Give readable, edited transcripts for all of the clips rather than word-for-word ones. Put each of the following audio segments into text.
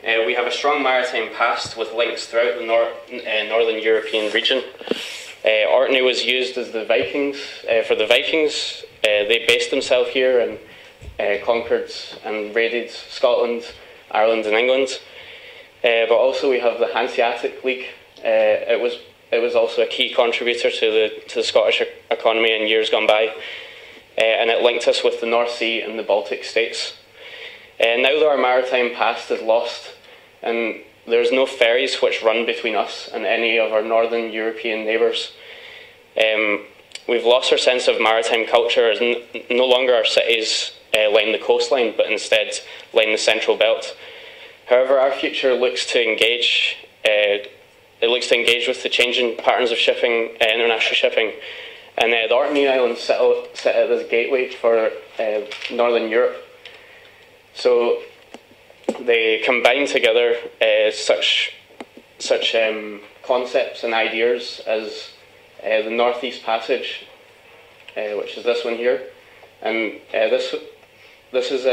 We have a strong maritime past with links throughout the northern European region. Orkney was used as the Vikings. For the Vikings, they based themselves here and conquered and raided Scotland, Ireland and England. But also we have the Hanseatic League. It was also a key contributor to the Scottish economy in years gone by. And it linked us with the North Sea and the Baltic states. Now that our maritime past is lost and there's no ferries which run between us and any of our northern European neighbours, we've lost our sense of maritime culture as no longer our cities line the coastline, but instead line the central belt. However, our future looks to engage. It looks to engage with the changing patterns of shipping, international shipping, and the Orkney Islands sit as a gateway for Northern Europe. So they combine together such concepts and ideas as the Northeast Passage, which is this one here, and this is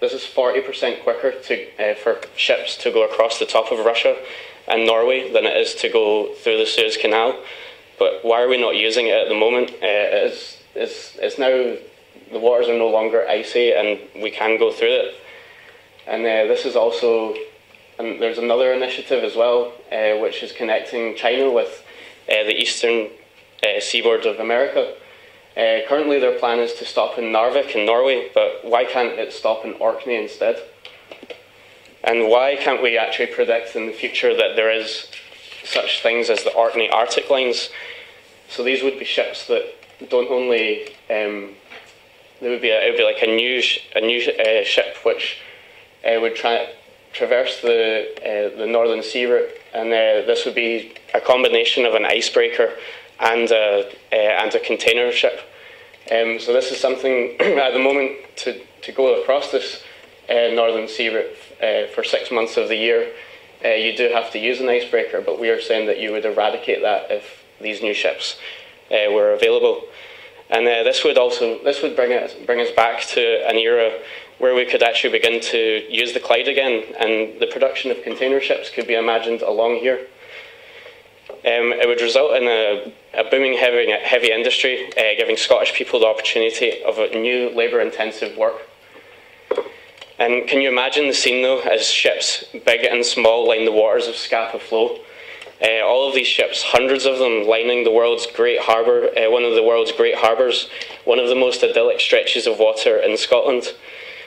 40% quicker for ships to go across the top of Russia and Norway than it is to go through the Suez Canal. But why are we not using it at the moment? It's now the waters are no longer icy and we can go through it. And this is also, and there's another initiative as well, which is connecting China with the eastern seaboard of America. Currently their plan is to stop in Narvik in Norway, but why can't it stop in Orkney instead? And why can't we actually predict in the future that there is such things as the Orkney Arctic lines? So these would be ships that don't only, it would be like a new ship which would traverse the northern sea route, and this would be a combination of an icebreaker and a container ship. So this is something at the moment to go across this northern sea route for 6 months of the year. You do have to use an icebreaker, but we are saying that you would eradicate that if these new ships were available. And this would bring us back to an era where we could actually begin to use the Clyde again, and the production of container ships could be imagined along here. It would result in a booming heavy industry, giving Scottish people the opportunity of a new labour-intensive work. And can you imagine the scene though, as ships big and small line the waters of Scapa Flow? All of these ships, hundreds of them, lining the world's great harbour, one of the world's great harbours, one of the most idyllic stretches of water in Scotland.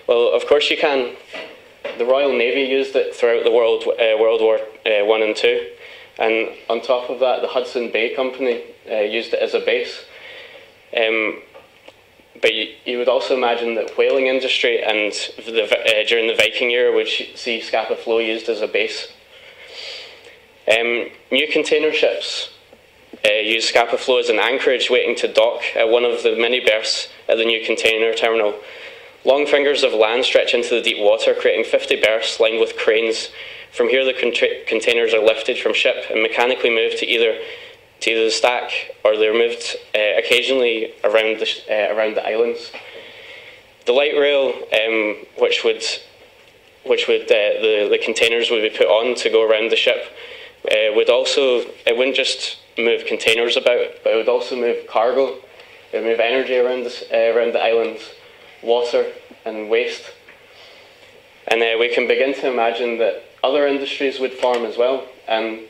Well, of course you can. The Royal Navy used it throughout the World War I and II. And on top of that, the Hudson Bay Company used it as a base. But you would also imagine that whaling industry and during the Viking era would see Scapa Flow used as a base. New container ships use Scapa Flow as an anchorage waiting to dock at one of the many berths at the new container terminal. Long fingers of land stretch into the deep water, creating 50 berths lined with cranes. From here, the containers are lifted from ship and mechanically moved to either the stack, or they're moved occasionally around the islands. The light rail, the containers would be put on to go around the ship, it wouldn't just move containers about, but it would also move cargo. It would move energy around the islands, water and waste. And we can begin to imagine that other industries would form as well. And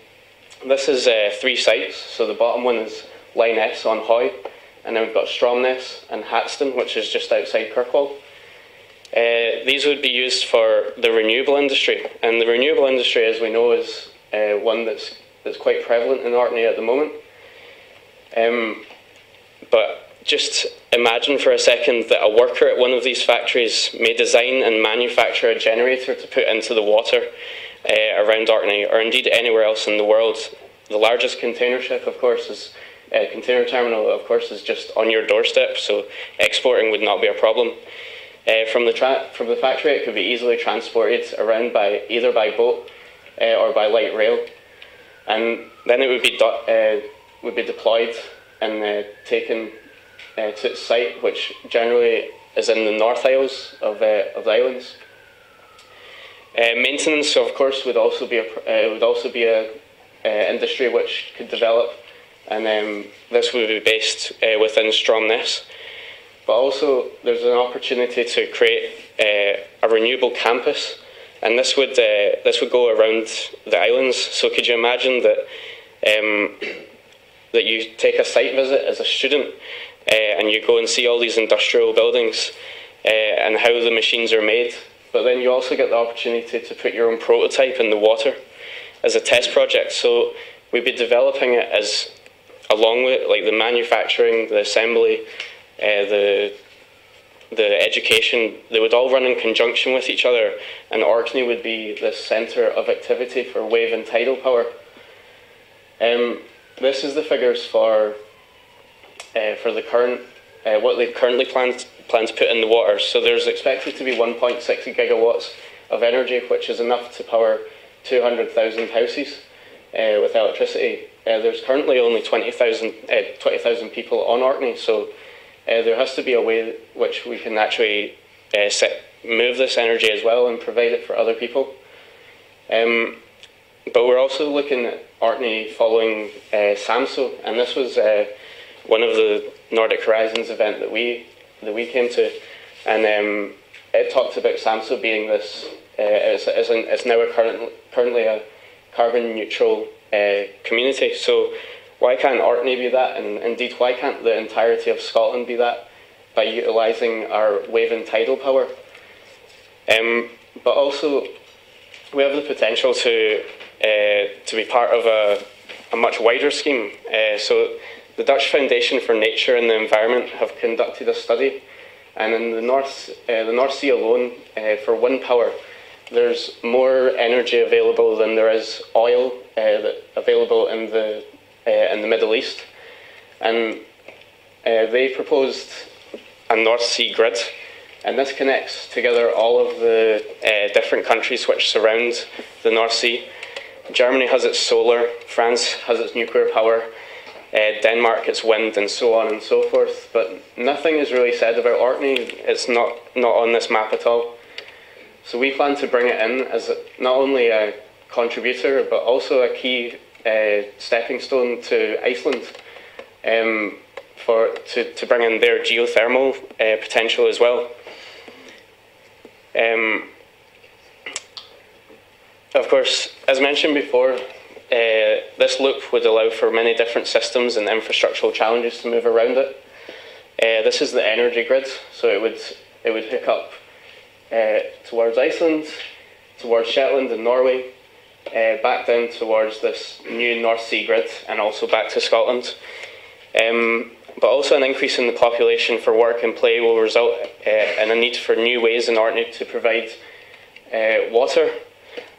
this is 3 sites. So the bottom one is Lyoness on Hoy, and then we've got Stromness and Hatston, which is just outside Kirkwall. These would be used for the renewable industry, and the renewable industry, as we know, is one that's quite prevalent in Orkney at the moment. But just imagine for a second that a worker at one of these factories may design and manufacture a generator to put into the water around Orkney, or indeed anywhere else in the world. The largest container ship, of course, container terminal, of course, is just on your doorstep, so exporting would not be a problem. From the factory, it could be easily transported around either by boat or by light rail, and then it would be deployed and taken to its site, which generally is in the North Isles of the islands. Maintenance, of course, would also be a industry which could develop, and this would be based within Stromness. But also, there's an opportunity to create a renewable campus, and this would go around the islands. So, could you imagine that that you take a site visit as a student, and you go and see all these industrial buildings and how the machines are made? But then you also get the opportunity to put your own prototype in the water as a test project. So we'd be developing it as along with like the manufacturing, the assembly, the education. They would all run in conjunction with each other, and Orkney would be the centre of activity for wave and tidal power. This is the figures for the current what they currently plan to put in the water. So there's expected to be 1.6 gigawatts of energy, which is enough to power 200,000 houses with electricity. There's currently only 20,000 people on Orkney, so there has to be a way which we can actually move this energy as well and provide it for other people. But we're also looking at Orkney following SAMSO, and this was one of the Nordic Horizons event that we came to, and it talked about SAMSO being this. It's now currently a carbon neutral community. So why can't Orkney be that? And indeed, why can't the entirety of Scotland be that by utilising our wave and tidal power? But also, we have the potential to be part of a much wider scheme. So the Dutch Foundation for Nature and the Environment have conducted a study, and in the North Sea alone, for wind power, there's more energy available than there is oil available in the Middle East, and they proposed a North Sea grid, and this connects together all of the different countries which surround the North Sea. Germany has its solar, France has its nuclear power, Denmark its wind, and so on and so forth. But nothing is really said about Orkney. It's not on this map at all. So we plan to bring it in as not only a contributor, but also a key stepping stone to Iceland to bring in their geothermal potential as well. Of course, as mentioned before, this loop would allow for many different systems and infrastructural challenges to move around it. This is the energy grid, so it would hook up towards Iceland, towards Shetland and Norway, back down towards this new North Sea grid, and also back to Scotland. But also an increase in the population for work and play will result in a need for new ways in Orkney to provide water,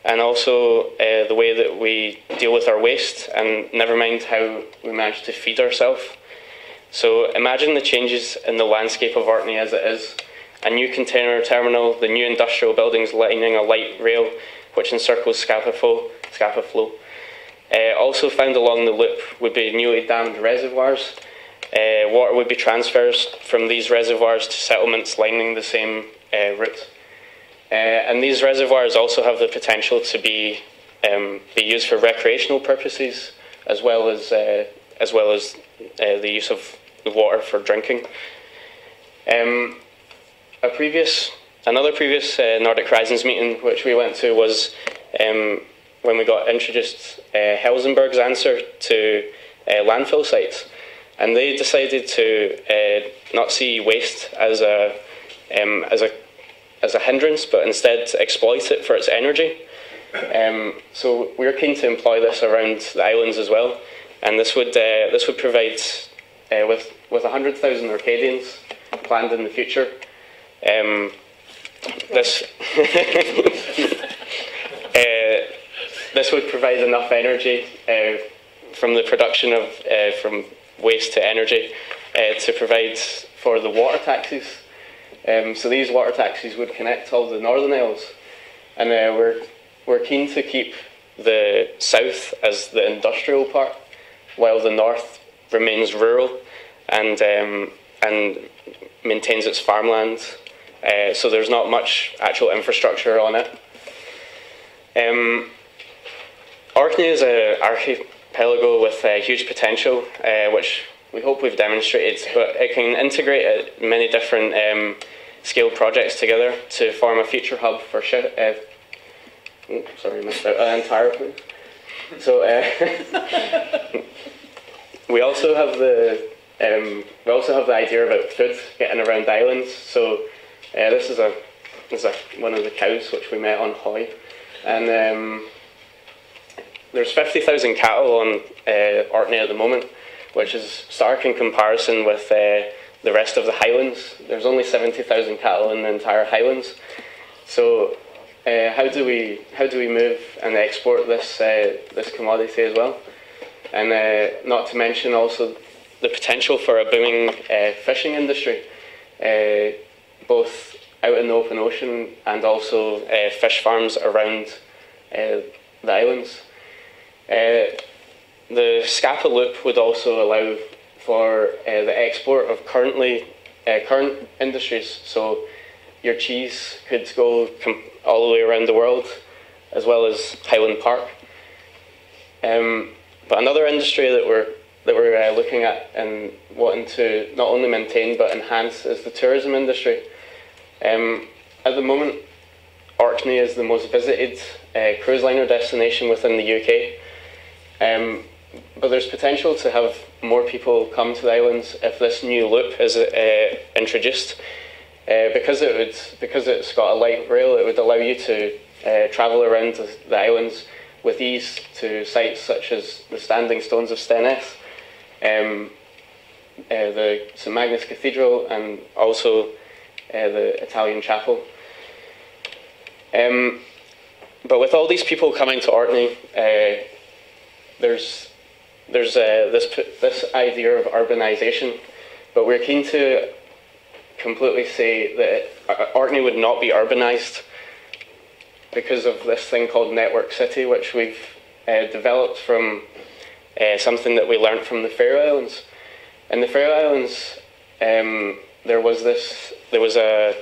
and also the way that we deal with our waste, and never mind how we manage to feed ourselves. So imagine the changes in the landscape of Orkney as it is. A new container terminal, the new industrial buildings lining a light rail which encircles Scapa Flow. Also found along the loop would be newly dammed reservoirs. Water would be transferred from these reservoirs to settlements lining the same route. And these reservoirs also have the potential to be used for recreational purposes, as well as the use of the water for drinking. Another previous Nordic Horizons meeting which we went to was when we got introduced Helsingborg's answer to landfill sites, and they decided to not see waste as a hindrance, but instead to exploit it for its energy. So we're keen to employ this around the islands as well, and this would provide with 100,000 Orcadians planned in the future. This would provide enough energy from the production of from waste to energy to provide for the water taxis. So these water taxis would connect all the Northern Isles, and we're keen to keep the south as the industrial part, while the north remains rural and maintains its farmland. So there's not much actual infrastructure on it. Orkney is an archipelago with huge potential, which we hope we've demonstrated, but it can integrate many different scale projects together to form a future hub for sorry, missed out an entire please. So we also have the idea about food getting around islands. So this is one of the cows which we met on Hoy, and there's 50,000 cattle on Orkney at the moment, which is stark in comparison with the rest of the Highlands. There's only 70,000 cattle in the entire Highlands. So how do we move and export this commodity as well? And not to mention also the potential for a booming fishing industry, both out in the open ocean and also fish farms around the islands. The Scapa Loop would also allow for the export of current industries. So your cheese could go all the way around the world, as well as Highland Park. But another industry that we're looking at and wanting to not only maintain but enhance is the tourism industry. At the moment, Orkney is the most visited cruise liner destination within the UK. But there's potential to have more people come to the islands if this new loop is introduced. Because it's got a light rail, it would allow you to travel around the islands with ease to sites such as the Standing Stones of Stenness, the St Magnus Cathedral, and also the Italian Chapel. But with all these people coming to Orkney, there's this idea of urbanisation, but we're keen to completely say that Orkney would not be urbanised because of this thing called Network City, which we've developed from something that we learnt from the Faroe Islands. In the Faroe Islands, there was a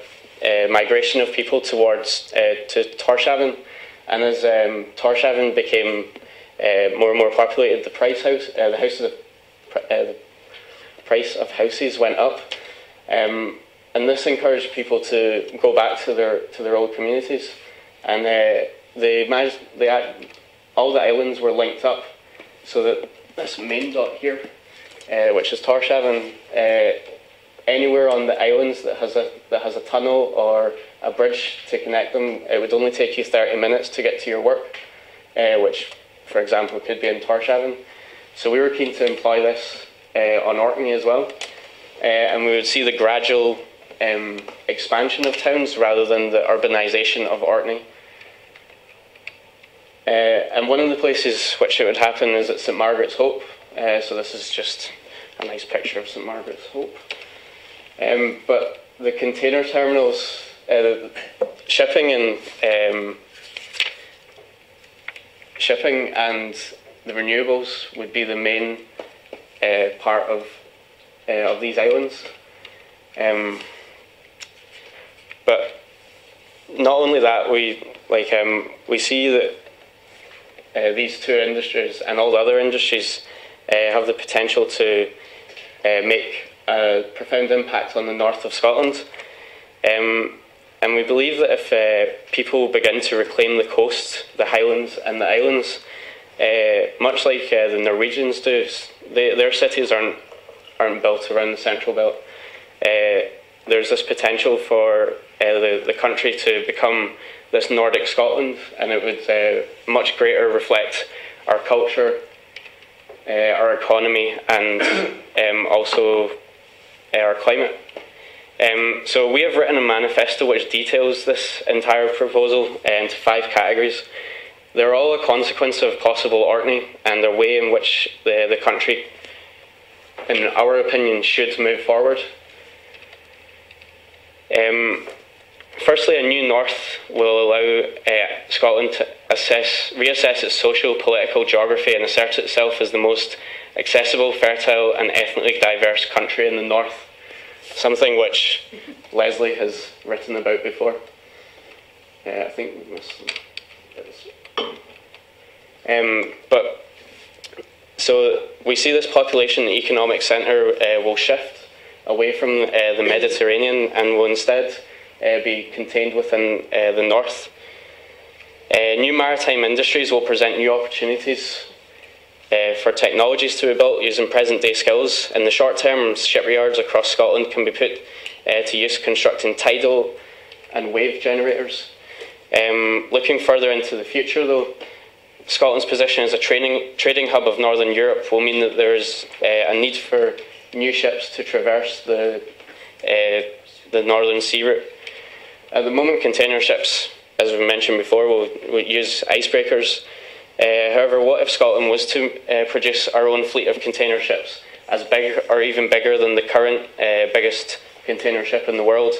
migration of people towards to Tórshavn, and as Tórshavn became more and more populated, the price of houses went up, and this encouraged people to go back to their old communities, and all the islands were linked up, so that this main dot here, which is Tórshavn, anywhere on the islands that has a tunnel or a bridge to connect them, it would only take you 30 minutes to get to your work, which, for example, could be in Tórshavn. So we were keen to employ this on Orkney as well, and we would see the gradual expansion of towns rather than the urbanisation of Orkney. And one of the places which it would happen is at St Margaret's Hope. So this is just a nice picture of St Margaret's Hope. But the container terminals, shipping and the renewables would be the main part of these islands. But not only that, we see that these two industries and all the other industries have the potential to make a profound impact on the north of Scotland. And we believe that if people begin to reclaim the coast, the highlands and the islands, much like the Norwegians do, their cities aren't built around the central belt. There's this potential for the country to become this Nordic Scotland, and it would much greater reflect our culture, our economy, and also our climate. So we have written a manifesto which details this entire proposal into 5 categories. They're all a consequence of possible Orkney and the way in which the country, in our opinion, should move forward. Firstly, a new north will allow Scotland to reassess its social, political geography and assert itself as the most accessible, fertile and ethnically diverse country in the north, something which Leslie has written about before. I think we must... So we see this population economic centre will shift away from the Mediterranean and will instead be contained within the north. New maritime industries will present new opportunities for technologies to be built using present-day skills. In the short term, shipyards across Scotland can be put to use constructing tidal and wave generators. Looking further into the future, though, Scotland's position as a trading hub of Northern Europe will mean that there is a need for new ships to traverse the Northern Sea route. At the moment, container ships, as we mentioned before, will use icebreakers. However, what if Scotland was to produce our own fleet of container ships, as big or even bigger than the current biggest container ship in the world?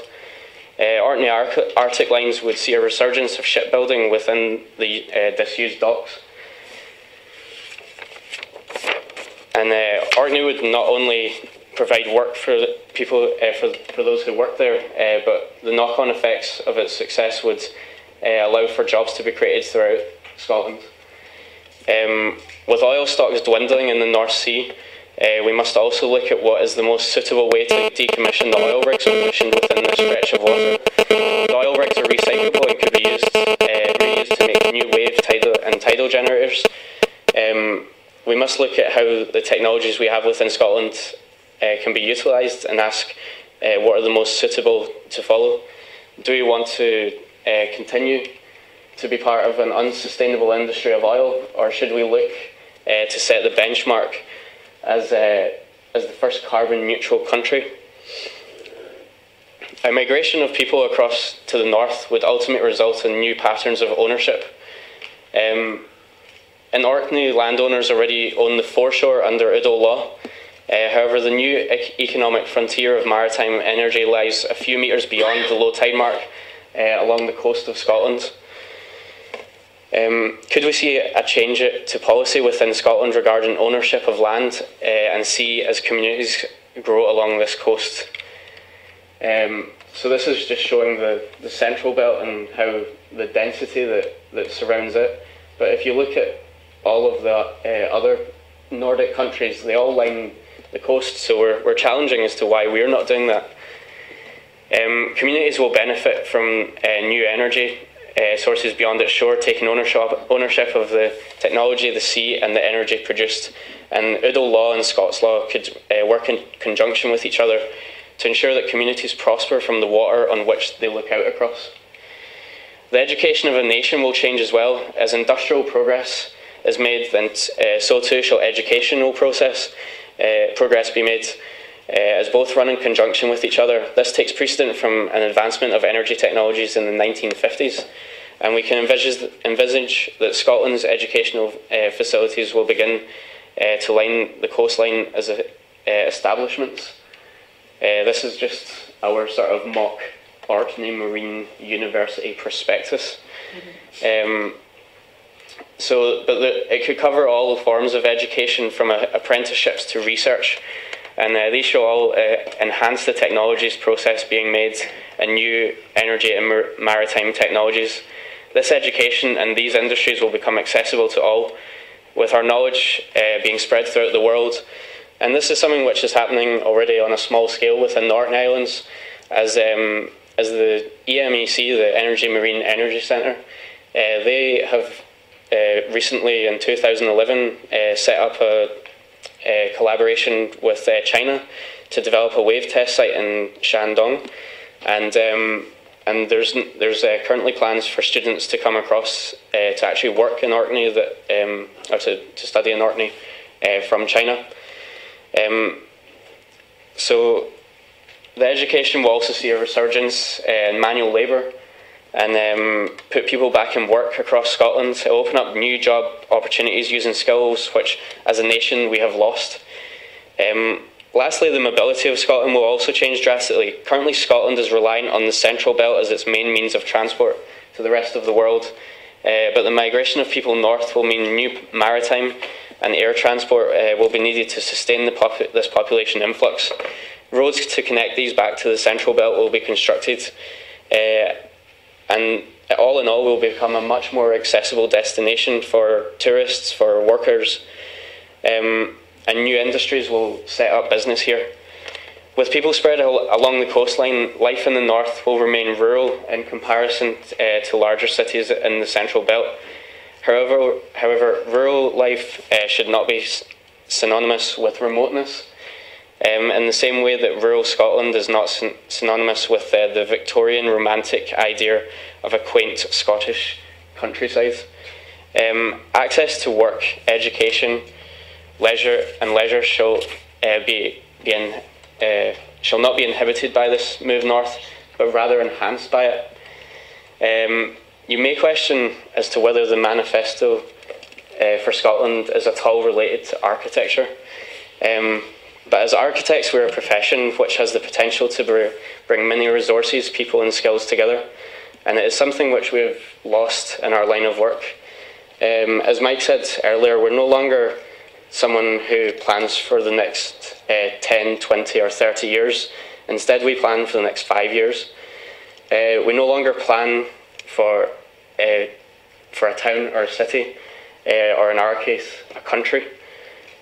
Orkney Arctic lines would see a resurgence of shipbuilding within the disused docks. And Orkney would not only provide work for people, for those who work there, but the knock-on effects of its success would allow for jobs to be created throughout Scotland. With oil stocks dwindling in the North Sea, we must also look at what is the most suitable way to decommission the oil rigs positioned within this stretch of water. The oil rigs are recyclable and could be reused to make new wave, tidal generators. We must look at how the technologies we have within Scotland can be utilised and ask what are the most suitable to follow. Do we want to continue to be part of an unsustainable industry of oil, or should we look to set the benchmark as the first carbon neutral country? A migration of people across to the north would ultimately result in new patterns of ownership. In Orkney, landowners already own the foreshore under Udal law. However, the new economic frontier of maritime energy lies a few metres beyond the low tide mark along the coast of Scotland. Could we see a change to policy within Scotland regarding ownership of land and sea as communities grow along this coast? So this is just showing the central belt and how the density that surrounds it. But if you look at all of the other Nordic countries, they all line the coast, so we're challenging as to why we're not doing that. Communities will benefit from new energy sources beyond its shore, taking ownership of the technology, the sea and the energy produced. And Udal law and Scots law could work in conjunction with each other to ensure that communities prosper from the water on which they look out across. The education of a nation will change as well. As industrial progress is made, then so too shall educational progress be made, as both run in conjunction with each other. This takes precedent from an advancement of energy technologies in the 1950s, and we can envisage that Scotland's educational facilities will begin to line the coastline as establishments. This is just our sort of mock Orkney Marine University prospectus. It could cover all forms of education, from apprenticeships to research, and these shall all enhance the technologies process being made and new energy and maritime technologies. This education and these industries will become accessible to all, with our knowledge being spread throughout the world. And this is something which is happening already on a small scale within the Orkney Islands, as the EMEC, the Energy Marine Energy Centre, they have recently in 2011 set up a collaboration with China to develop a wave test site in Shandong, and there's currently plans for students to come across to actually work in Orkney, or to study in Orkney from China. So the education will also see a resurgence in manual labour and put people back in work across Scotland. It will open up new job opportunities using skills which, as a nation, we have lost. Lastly, the mobility of Scotland will also change drastically. Currently, Scotland is reliant on the Central Belt as its main means of transport to the rest of the world. But the migration of people north will mean new maritime and air transport will be needed to sustain this population influx. Roads to connect these back to the Central Belt will be constructed, and all in all, will become a much more accessible destination for tourists, for workers, and new industries will set up business here. With people spread along the coastline, life in the north will remain rural in comparison to larger cities in the central belt. However, rural life should not be synonymous with remoteness, in the same way that rural Scotland is not synonymous with the Victorian romantic idea of a quaint Scottish countryside. Access to work, education, leisure shall not be inhibited by this move north, but rather enhanced by it. You may question as to whether the manifesto for Scotland is at all related to architecture. But as architects, we're a profession which has the potential to bring many resources, people and skills together. And it is something which we've lost in our line of work. As Mike said earlier, we're no longer someone who plans for the next 10, 20 or 30 years. Instead, we plan for the next 5 years. We no longer plan for a town or a city, or in our case, a country.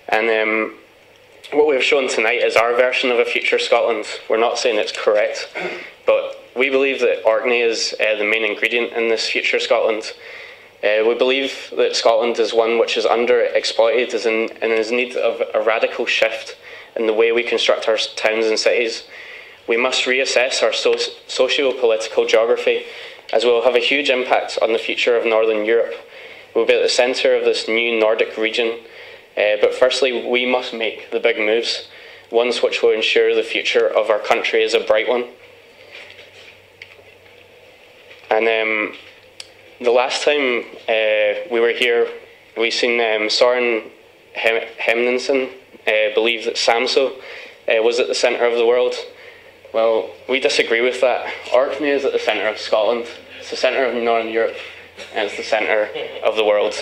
And what we've shown tonight is our version of a future Scotland. We're not saying it's correct, but we believe that Orkney is the main ingredient in this future Scotland. We believe that Scotland is one which is underexploited and is in need of a radical shift in the way we construct our towns and cities. We must reassess our socio-political geography, as we will have a huge impact on the future of Northern Europe. We'll be at the centre of this new Nordic region, but firstly we must make the big moves, ones which will ensure the future of our country is a bright one. And the last time we were here, we seen Søren Hemnensen believe that Samso was at the centre of the world. Well, we disagree with that. Orkney is at the centre of Scotland. It's the centre of Northern Europe, and it's the centre of the world.